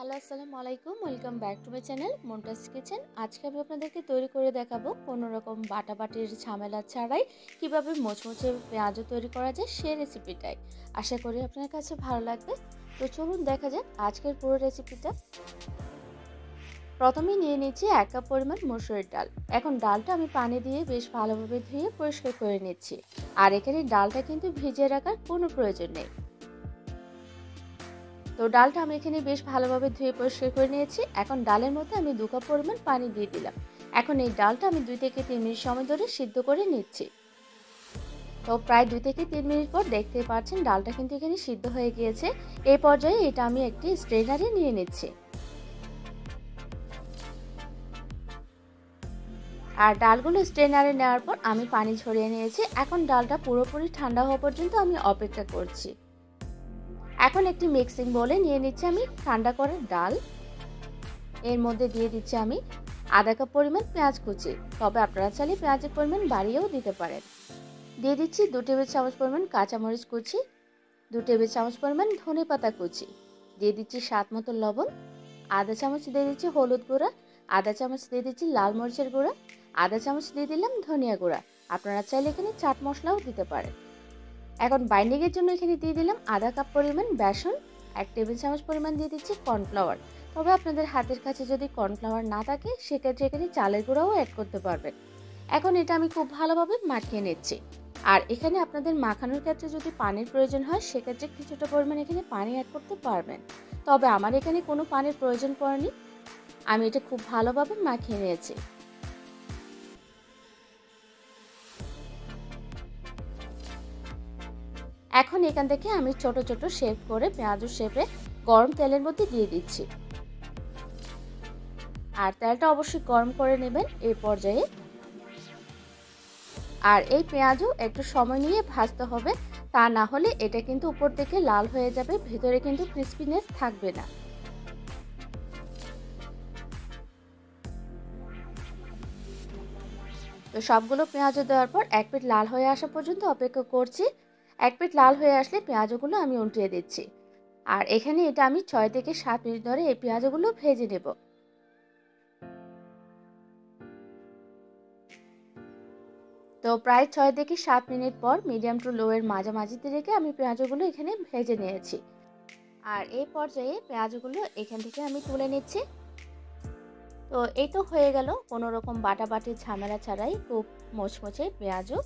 Hello আসসালামু আলাইকুম, welcome back to my channel Munta's kitchen. আজকে আমি আপনাদেরকে তৈরি করে দেখাবো কোনো রকম বাটাবাটির ঝামেলা ছাড়াই কিভাবে মুচমুচে পেঁয়াজু তৈরি করা যায় সেই রেসিপিটাই। আশা করি আপনার কাছে ভালো লাগবে। তো চলুন দেখা যাক আজকের পুরো রেসিপিটা। প্রথমেই নিয়ে নিচ্ছি 1 কাপ পরিমাণ মসুরের ডাল। এখন ডালটা আমি পানি দিয়ে বেশ ভালোভাবে ধুয়ে পরিষ্কার করে নিচ্ছি। আর এখানে ডালটা কিন্তু ভিজিয়ে রাখার কোনো প্রয়োজন নেই। তো ডালটা আমি এখানে বেশ ভালোভাবে ধুয়ে পরিষ্কার করে নিয়েছি। এখন ডালের মধ্যে আমি 2 কাপ পরিমাণ পানি দিয়ে দিলাম। এখন এই ডালটা আমি 2 থেকে 3 মিনিট সময় ধরে সিদ্ধ করে নিচ্ছি। তো প্রায় 2 থেকে 3 মিনিট পর দেখতে পাচ্ছেন ডালটা কিন্তু এখানে সিদ্ধ হয়ে গিয়েছে। এই পর্যায়ে এটা আমি একটি স্ট্রেনারে নিয়ে নিচ্ছি। আর ডালগুলো স্ট্রেনারে নেওয়ার পর আমি পানি ঝরিয়ে নিয়েছি। এখন ডালটা পুরোপুরি ঠান্ডা হওয়া পর্যন্ত আমি অপেক্ষা করছি। এখন একটি মিক্সিং বোলে নিয়ে নিচ্ছি আমি ঠান্ডা করে ডাল। এর মধ্যে দিয়ে দিচ্ছি আমি আধা কাপ পরিমাণ পেঁয়াজ কুচি, তবে আপনারা চাইলে পেঁয়াজের পরিমাণ বাড়িয়েও দিতে পারেন। দিয়ে দিচ্ছি 2 টেবিল চামচ পরিমাণ কাঁচামরিচ কুচি, 2 টেবিল চামচ পরিমাণ ধনেপাতা কুচি, দিয়ে দিচ্ছি স্বাদ মতো লবণ, আধা চামচ দিয়ে দিচ্ছি হলুদ গুঁড়া, আধা চামচ দিয়ে দিচ্ছি লাল মরিচের গুঁড়া, আধা চামচ দিয়ে দিলাম ধনিয়া গুঁড়া। আপনারা চাইলে এখানে চাট মশলাও দিতে পারেন। এখন বাইন্ডিংয়ের জন্য এখানে দিয়ে দিলাম আধা কাপ পরিমাণ বেসন, 1 টেবিল চামচ পরিমাণ দিয়ে দিচ্ছি কর্নফ্লাওয়ার। তবে আপনাদের হাতের কাছে যদি কর্নফ্লাওয়ার না থাকে সেক্ষেত্রে এখানে চালের গুঁড়াও অ্যাড করতে পারবেন। এখন এটা আমি খুব ভালোভাবে মাখিয়ে নিচ্ছি। আর এখানে আপনাদের মাখানোর ক্ষেত্রে যদি পানির প্রয়োজন হয় সেক্ষেত্রে কিছুটা পরিমাণ এখানে পানি অ্যাড করতে পারবেন। তবে আমার এখানে কোনো পানির প্রয়োজন পড়েনি। আমি এটা খুব ভালোভাবে মাখিয়ে নিয়েছি। এখন এখান থেকে আমি ছোট ছোট শেপ করে পেঁয়াজু শেপে গরম তেলের মধ্যে দিয়ে দিচ্ছি। আর তেলটা অবশ্যই গরম করে নেবেন এই পর্যায়ে। আর এই পেঁয়াজও একটু সময় নিয়ে ভাজতে হবে, তা না হলে এটা কিন্তু উপর থেকে লাল হয়ে যাবে, ভেতরে কিন্তু ক্রিস্পিনেস থাকবে না। তো সবগুলো পেঁয়াজও দেওয়ার পর এক পিঠ লাল হয়ে আসা পর্যন্ত অপেক্ষা করছি। এক পিঠ লাল হয়ে আসলে পেঁয়াজগুলো আমি উল্টিয়ে দিচ্ছি। আর এখানে এটা আমি 6 থেকে 7 মিনিট ধরে এই পেঁয়াজগুলো ভেজে নেব। তো প্রায় 6 থেকে 7 মিনিট পর মিডিয়াম টু লো এর মাঝামাঝিতে রেখে আমি পেঁয়াজগুলো এখানে ভেজে নিয়েছি। আর এই পর্যায়ে পেঁয়াজগুলো এখান থেকে আমি তুলে নিচ্ছি। তো এই তো হয়ে গেল কোনো রকম বাটাবাটির ঝামেলা ছাড়াই খুব মুচমুচে পেঁয়াজু।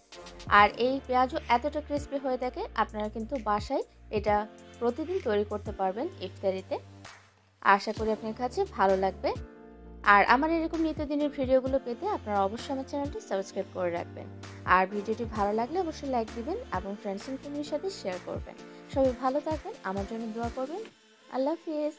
আর এই পেঁয়াজু এতটা ক্রিস্পি হয়ে থাকে, আপনারা কিন্তু বাসায় এটা প্রতিদিন তৈরি করতে পারবেন ইফতারিতে। আশা করি আপনার কাছে ভালো লাগবে। আর আমার এরকম নিত্যদিনের ভিডিওগুলো পেতে আপনারা অবশ্যই আমার চ্যানেলটি সাবস্ক্রাইব করে রাখবেন। আর ভিডিওটি ভালো লাগলে অবশ্যই লাইক দিবেন এবং ফ্রেন্ডস এন্ড ফ্যামিলির সাথে শেয়ার করবেন। সবাই ভালো থাকবেন, আমার জন্য দোয়া করবেন। আল্লাহ হাফেজ।